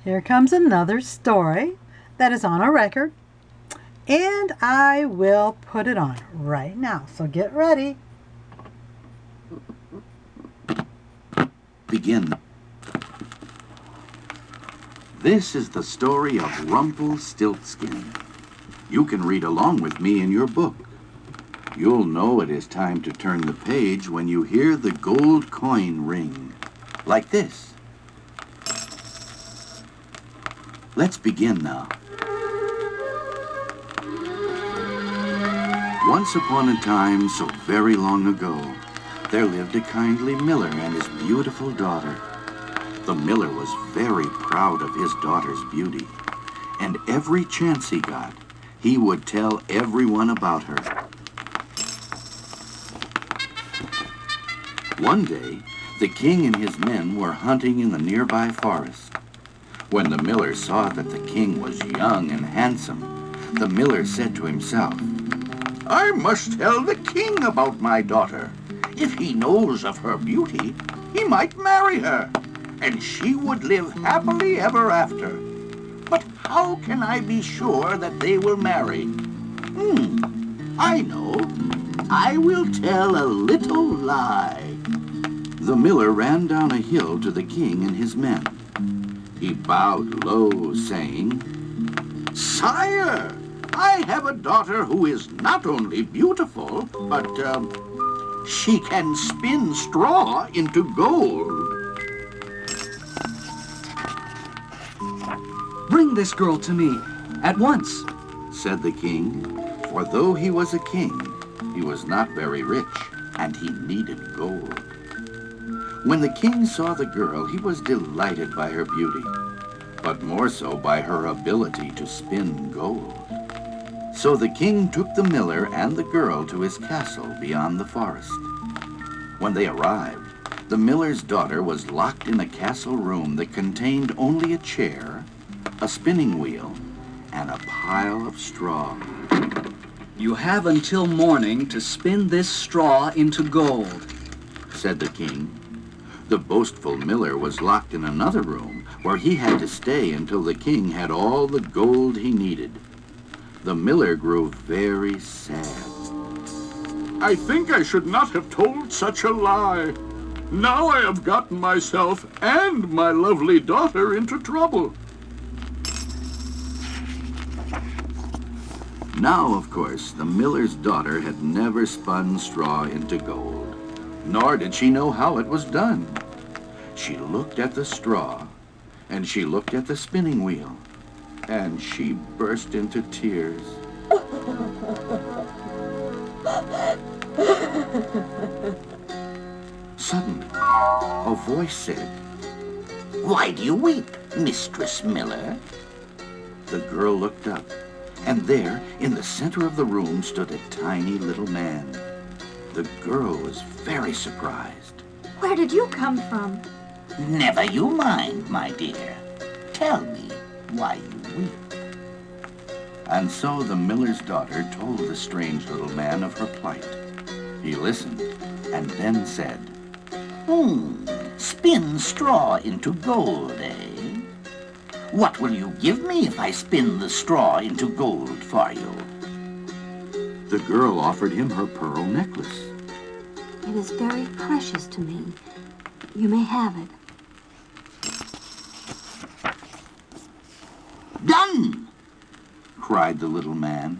Here comes another story that is on a record, and I will put it on right now. So get ready. Begin. This is the story of Rumpelstiltskin. You can read along with me in your book. You'll know it is time to turn the page when you hear the gold coin ring, like this. Let's begin now. Once upon a time, so very long ago, there lived a kindly miller and his beautiful daughter. The miller was very proud of his daughter's beauty, and every chance he got, he would tell everyone about her. One day, the king and his men were hunting in the nearby forest. When the miller saw that the king was young and handsome, the miller said to himself, "I must tell the king about my daughter. If he knows of her beauty, he might marry her, and she would live happily ever after. But how can I be sure that they will marry? I know. I will tell a little lie." The miller ran down a hill to the king and his men. He bowed low, saying, "Sire, I have a daughter who is not only beautiful, but she can spin straw into gold." "Bring this girl to me, at once," said the king, for though he was a king, he was not very rich, and he needed gold. When the king saw the girl, he was delighted by her beauty, but more so by her ability to spin gold. So the king took the miller and the girl to his castle beyond the forest. When they arrived, the miller's daughter was locked in a castle room that contained only a chair, a spinning wheel, and a pile of straw. "You have until morning to spin this straw into gold," said the king. The boastful miller was locked in another room where he had to stay until the king had all the gold he needed. The miller grew very sad. "I think I should not have told such a lie. Now I have gotten myself and my lovely daughter into trouble." Now, of course, the miller's daughter had never spun straw into gold, nor did she know how it was done. She looked at the straw, and she looked at the spinning wheel, and she burst into tears. Suddenly, a voice said, "Why do you weep, Mistress Miller?" The girl looked up, and there, in the center of the room, stood a tiny little man. The girl was very surprised. "Where did you come from?" "Never you mind, my dear. Tell me why you weep." And so the miller's daughter told the strange little man of her plight. He listened, and then said, Spin straw into gold, eh? What will you give me if I spin the straw into gold for you?" The girl offered him her pearl necklace. "It is very precious to me. You may have it." "Done!" cried the little man,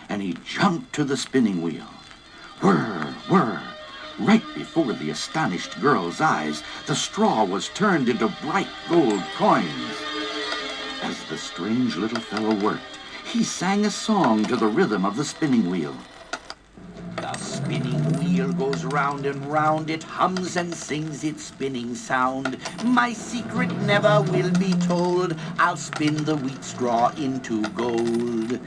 and he jumped to the spinning wheel. Whir, whir! Right before the astonished girl's eyes, the straw was turned into bright gold coins. As the strange little fellow worked, he sang a song to the rhythm of the spinning wheel. "The spinning wheel goes round and round, it hums and sings its spinning sound. My secret never will be told, I'll spin the wheat straw into gold.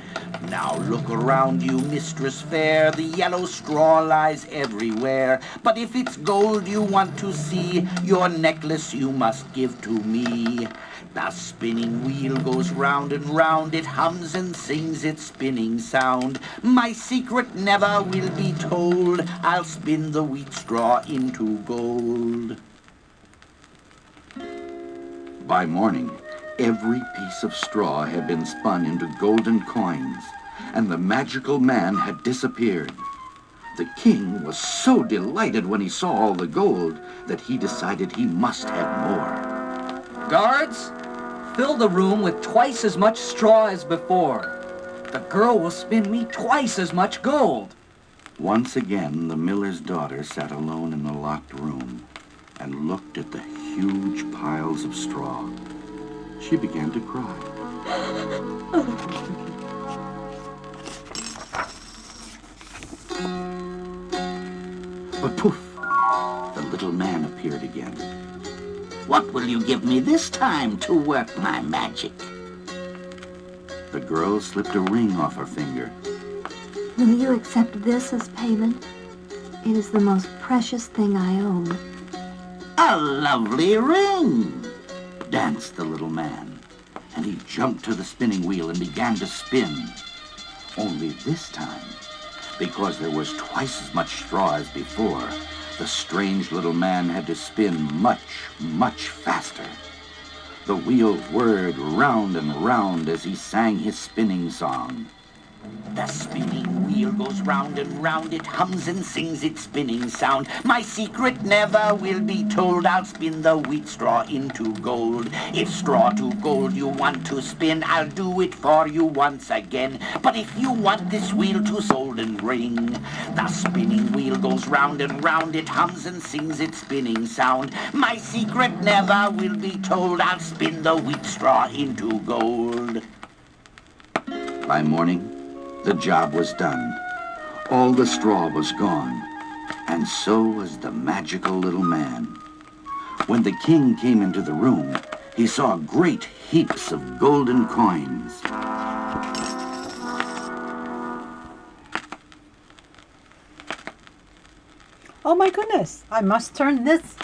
Now look around you, mistress fair, the yellow straw lies everywhere. But if it's gold you want to see, your necklace you must give to me. The spinning wheel goes round and round, it hums and sings its spinning sound. My secret never will be told, I'll spin the wheat straw into gold." By morning, Every piece of straw had been spun into golden coins, and the magical man had disappeared. The king was so delighted when he saw all the gold that he decided he must have more. Guards, fill the room with twice as much straw as before. The girl will spin me twice as much gold. Once again, the miller's daughter sat alone in the locked room and looked at the huge piles of straw. She began to cry. But poof, the little man appeared again. What will you give me this time to work my magic? The girl slipped a ring off her finger. Will you accept this as payment? It is the most precious thing I own. A lovely ring. Danced the little man, and he jumped to the spinning wheel and began to spin. Only this time, because there was twice as much straw as before, the strange little man had to spin much, much faster. The wheel whirred round and round as he sang his spinning song. The spinning wheel goes round and round, it hums and sings its spinning sound. My secret never will be told, I'll spin the wheat straw into gold. If straw to gold you want to spin, I'll do it for you once again. But if you want this wheel to golden ring, the spinning wheel goes round and round, it hums and sings its spinning sound. My secret never will be told, I'll spin the wheat straw into gold. By morning, the job was done. All the straw was gone, and so was the magical little man. When the king came into the room, he saw great heaps of golden coins. Oh my goodness, I must turn this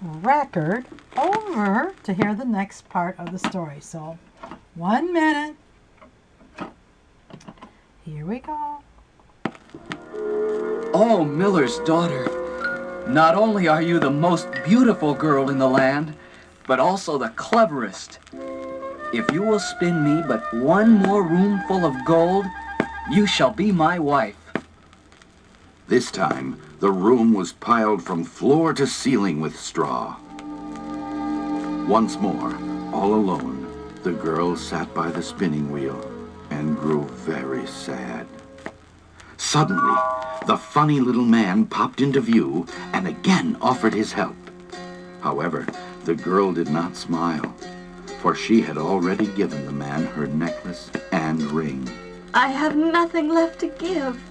record over to hear the next part of the story. So, 1 minute. Here we go. Oh, miller's daughter, not only are you the most beautiful girl in the land, but also the cleverest. If you will spin me but one more roomful of gold, you shall be my wife. This time, the room was piled from floor to ceiling with straw. Once more, all alone, the girl sat by the spinning wheel and grew very sad. Suddenly, the funny little man popped into view and again offered his help. However, the girl did not smile, for she had already given the man her necklace and ring. I have nothing left to give.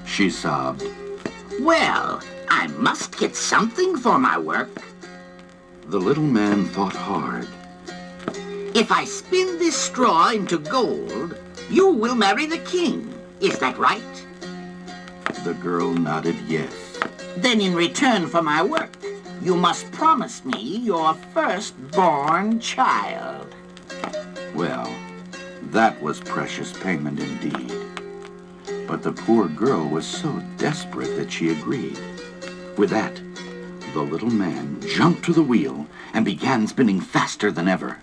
She sobbed. Well, I must get something for my work. The little man thought hard. If I spin this straw into gold, you will marry the king. Is that right? The girl nodded yes. Then in return for my work, you must promise me your firstborn child. Well, that was precious payment indeed. But the poor girl was so desperate that she agreed. With that, the little man jumped to the wheel and began spinning faster than ever.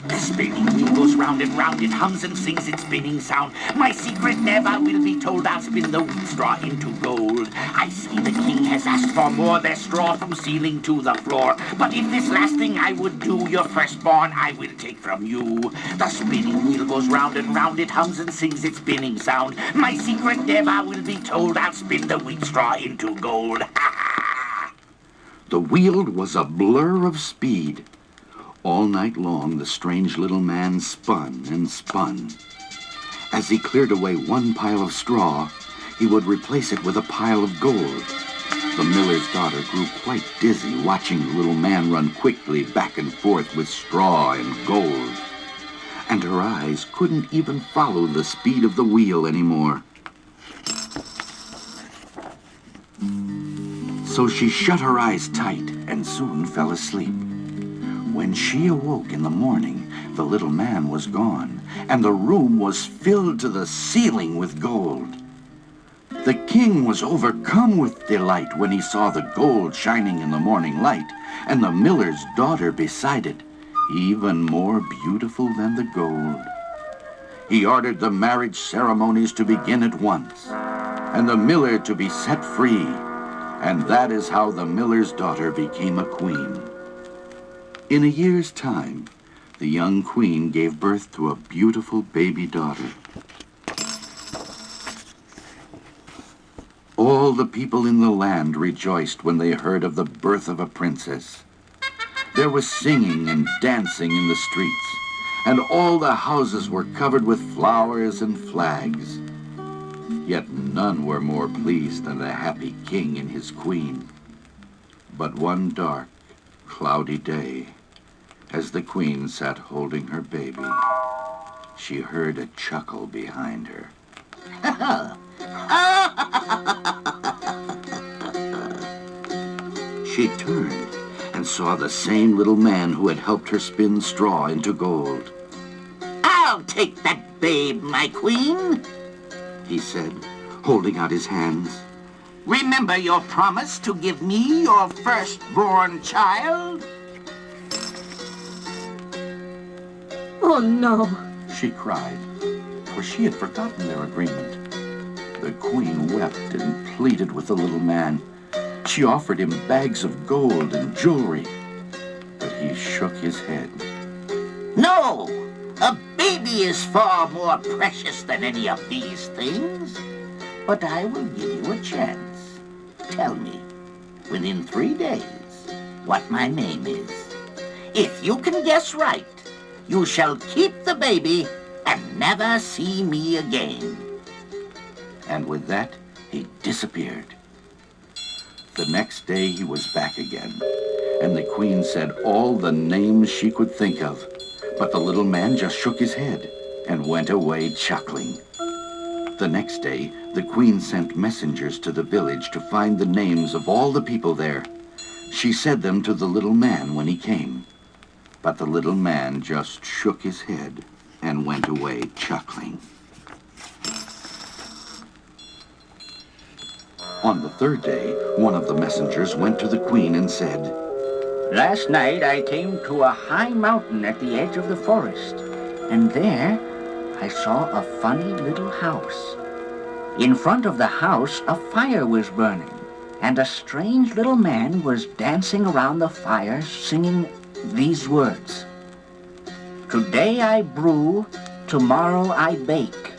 The spinning wheel goes round and round, it hums and sings its spinning sound. My secret never will be told, I'll spin the wheat straw into gold. I see the king has asked for more, there's straw from ceiling to the floor. But if this last thing I would do, your firstborn I will take from you. The spinning wheel goes round and round, it hums and sings its spinning sound. My secret never will be told, I'll spin the wheat straw into gold. The wheel was a blur of speed. All night long, the strange little man spun and spun. As he cleared away one pile of straw, he would replace it with a pile of gold. The miller's daughter grew quite dizzy watching the little man run quickly back and forth with straw and gold. And her eyes couldn't even follow the speed of the wheel anymore. So she shut her eyes tight and soon fell asleep. When she awoke in the morning, the little man was gone, and the room was filled to the ceiling with gold. The king was overcome with delight when he saw the gold shining in the morning light, and the miller's daughter beside it. even more beautiful than the gold. He ordered the marriage ceremonies to begin at once, and the miller to be set free, and that is how the miller's daughter became a queen. In a year's time, the young queen gave birth to a beautiful baby daughter. All the people in the land rejoiced when they heard of the birth of a princess. There was singing and dancing in the streets, and all the houses were covered with flowers and flags. Yet none were more pleased than the happy king and his queen. But one dark, cloudy day, as the queen sat holding her baby, she heard a chuckle behind her. She turned and saw the same little man who had helped her spin straw into gold. I'll take that babe, my queen, He said, holding out his hands. Remember your promise to give me your firstborn child? Oh, no. She cried, for she had forgotten their agreement. The queen wept and pleaded with the little man. She offered him bags of gold and jewelry, but he shook his head. No! A baby is far more precious than any of these things. But I will give you a chance. Tell me, within 3 days, what my name is. If you can guess right, you shall keep the baby and never see me again. And with that, he disappeared. The next day he was back again, and the queen said all the names she could think of, but the little man just shook his head and went away chuckling. The next day, the queen sent messengers to the village to find the names of all the people there. She said them to the little man when he came, but the little man just shook his head and went away chuckling. On the third day, one of the messengers went to the queen and said, Last night I came to a high mountain at the edge of the forest, and there I saw a funny little house. In front of the house a fire was burning, and a strange little man was dancing around the fire singing these words. Today I brew, tomorrow I bake.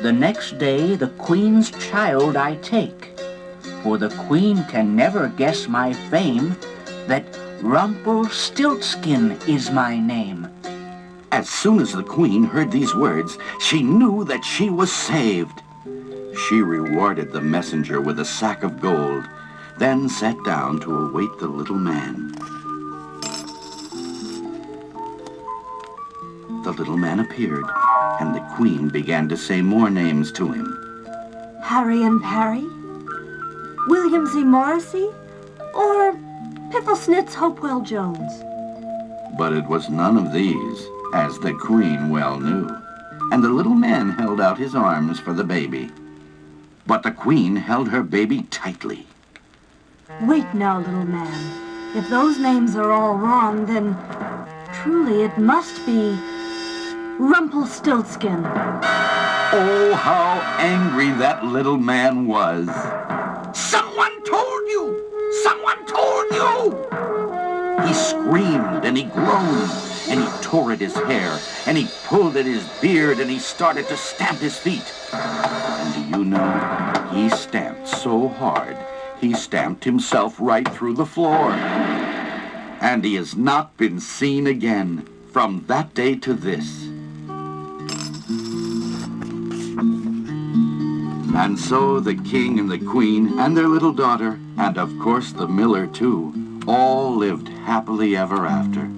The next day the queen's child I take. For the queen can never guess my fame, that Rumpelstiltskin is my name. As soon as the queen heard these words, she knew that she was saved. She rewarded the messenger with a sack of gold, then sat down to await the little man. The little man appeared, and the queen began to say more names to him. Harry and Parry? William Z. Morrissey? Or Pifflesnitz Hopewell Jones? But it was none of these, as the queen well knew, and the little man held out his arms for the baby. But the queen held her baby tightly. Wait now, little man. If those names are all wrong, then truly it must be Rumpelstiltskin. Oh, how angry that little man was. Someone told you! Someone told you! He screamed and he groaned and he tore at his hair and he pulled at his beard and he started to stamp his feet. And do you know, he stamped so hard, he stamped himself right through the floor. And he has not been seen again from that day to this. And so the king and the queen and their little daughter, and of course the miller too, all lived happily ever after.